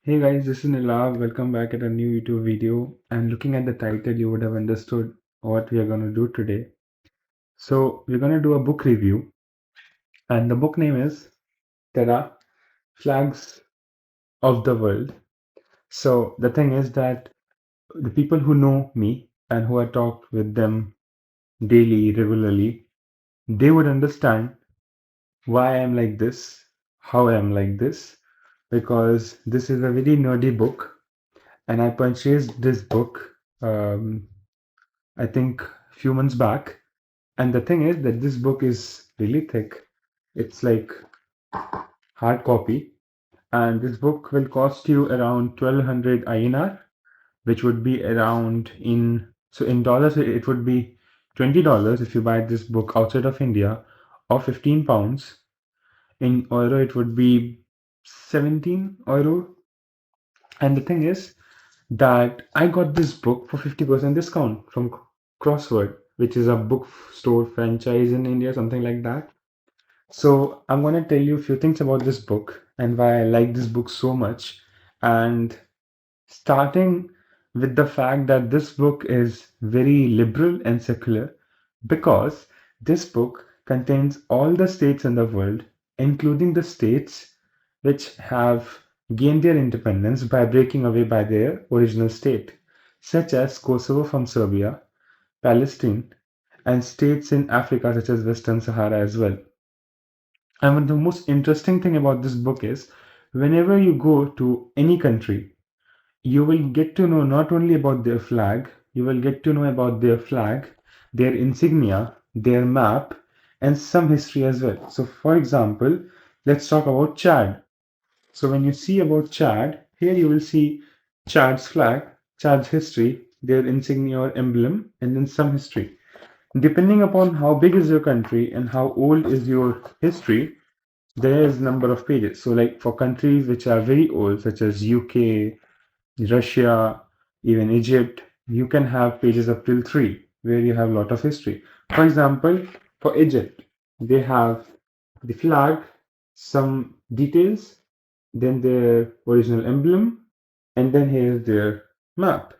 Hey guys, this is Nilav. Welcome back at a new YouTube video. And looking at the title, you would have understood what we are going to do today. So, we're going to do a book review, and the book name is Terra Flags of the World. So, the thing is that the people who know me and who I talk with them daily, regularly, they would understand why I am like this, how I am like this, because this is a very nerdy book, and I purchased this book. I think a few months back. And the thing is that this book is really thick. It's like hard copy. And this book will cost you around 1200 INR, which would be around in dollars, it would be $20 if you buy this book outside of India, or 15 pounds. In euro, it would be 17 euro. And the thing is that I got this book for 50% discount from Crossword, which is a bookstore franchise in India, something like that. So I'm going to tell you a few things about this book and why I like this book so much. And starting with the fact that this book is very liberal and secular because this book contains all the states in the world, including the states which have gained their independence by breaking away by their original state, such as Kosovo from Serbia, Palestine, and states in Africa such as Western Sahara as well. And the most interesting thing about this book is whenever you go to any country, you will get to know not only about their flag, you will get to know about their flag, their insignia, their map, and some history as well. So, for example, let's talk about Chad. So, when you see about Chad, here you will see Chad's flag, Chad's history, their insignia or emblem, and then some history. Depending upon how big is your country and how old is your history, there is number of pages. So, like for countries which are very old, such as UK, Russia, even Egypt, you can have pages up till 3 where you have a lot of history. For example, for Egypt, they have the flag, some details, then their original emblem, and then here's their map,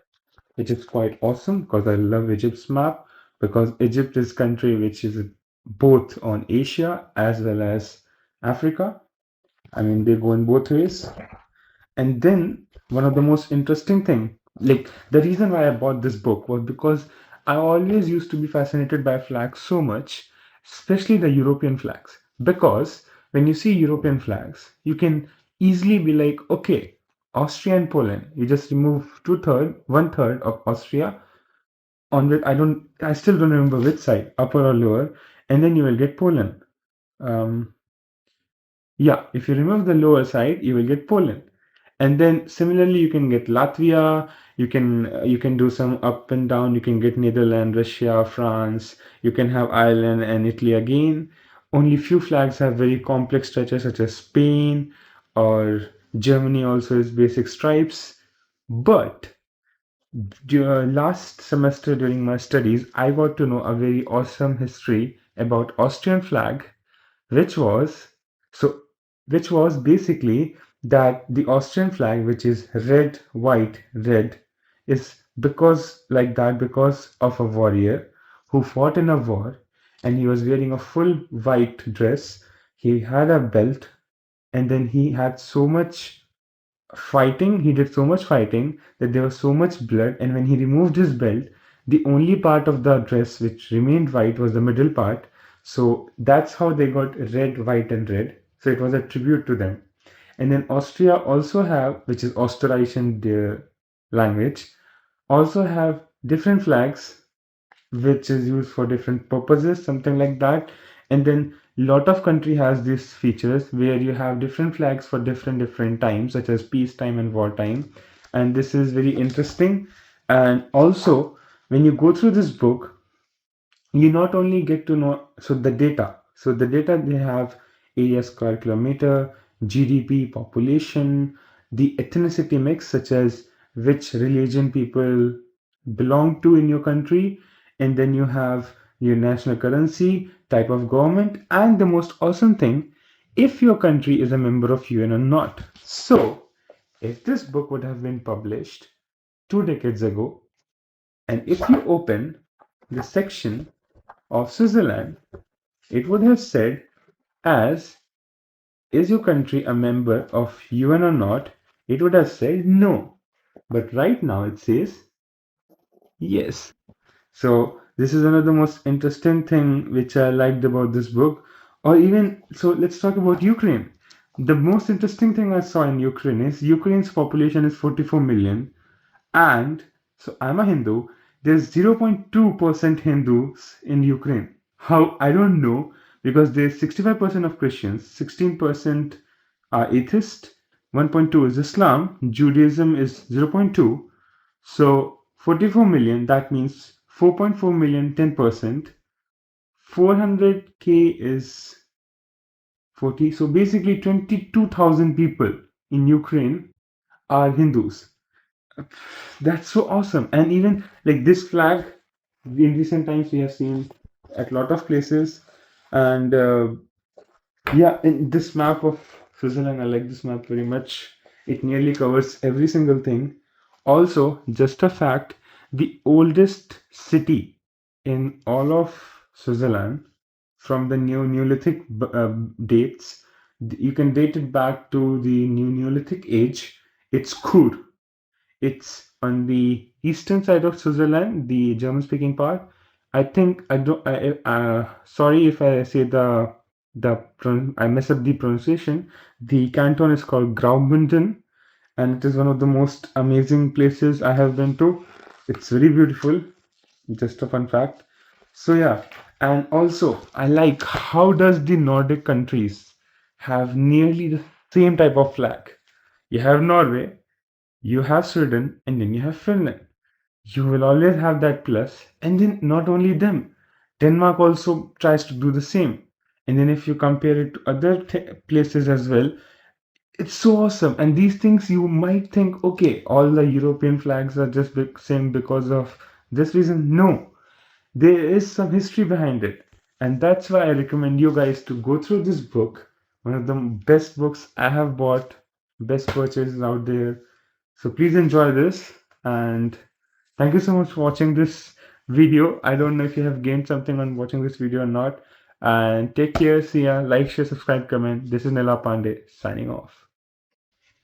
which is quite awesome because I love Egypt's map because Egypt is country which is both on Asia as well as Africa. I mean, they go in both ways. And then one of the most interesting thing, like the reason why I bought this book was because I always used to be fascinated by flags so much, especially the European flags. Because when you see European flags, you can easily be like, okay, Austria and Poland. You just remove one third of Austria on which I still don't remember which side, upper or lower, and then you will get Poland. Um, yeah, if you remove the lower side, you will get Poland. And then similarly, you can get Latvia. You can do some up and down. You can get Netherlands, Russia, France. You can have Ireland and Italy again. Only few flags have very complex structures such as Spain or Germany also is basic stripes. But last semester during my studies, I got to know a very awesome history about Austrian flag which was so which was basically that the Austrian flag, which is red, white, red, is because like that because of a warrior who fought in a war and he was wearing a full white dress. He had a belt, and then he had so much fighting. He did so much fighting that there was so much blood, and when he removed his belt, the only part of the dress which remained white was the middle part. So that's how they got red, white, and red. So it was a tribute to them. And then Austria also have, which is Österreichischen language, also have different flags which is used for different purposes, something like that. And then lot of country has these features where you have different flags for different times, such as peacetime and wartime. And this is very interesting. And also, when you go through this book, you not only get to know so the data they have area square kilometer, GDP, population, the ethnicity mix such as which religion people belong to in your country, and then you have your national currency, type of government, and the most awesome thing, if your country is a member of UN or not. So if this book would have been published 2 decades ago, and if you open the section of Switzerland, it would have said as, is your country a member of UN or not? It would have said no. But right now it says yes. So this is one of the most interesting thing which I liked about this book. Or even so, let's talk about Ukraine. The most interesting thing I saw in Ukraine is Ukraine's population is 44 million, and so I'm a Hindu. There's 0.2% Hindus in Ukraine. How? I don't know, because there's 65% of Christians, 16% are atheist, 1.2 is Islam, Judaism is 0.2. So 44 million, that means 4.4 million, 10%. 400k is 40. So basically 22,000 people in Ukraine are Hindus. That's so awesome. And even like this flag, in recent times we have seen at a lot of places. And yeah, in this map of Switzerland, I like this map very much. It nearly covers every single thing. Also, just a fact, the oldest city in all of Switzerland from the Neolithic dates, you can date it back to the Neolithic age. It's Kur. It's on the eastern side of Switzerland, the German-speaking part. I think I don't. Sorry if I say I mess up the pronunciation. The canton is called Graubünden, and it is one of the most amazing places I have been to. It's very beautiful. Just a fun fact. So yeah, and also I like how does the Nordic countries have nearly the same type of flag. You have Norway, you have Sweden, and then you have Finland. You will always have that plus. And then not only them, Denmark also tries to do the same. And then if you compare it to other places as well, it's so awesome. And these things you might think, okay, all the European flags are just same because of this reason. No, there is some history behind it. And that's why I recommend you guys to go through this book. One of the best books I have bought, best purchases out there. So please enjoy this, and thank you so much for watching this video. I don't know if you have gained something on watching this video or not. And take care. See ya. Like, share, subscribe, comment. This is Nila Pandey signing off.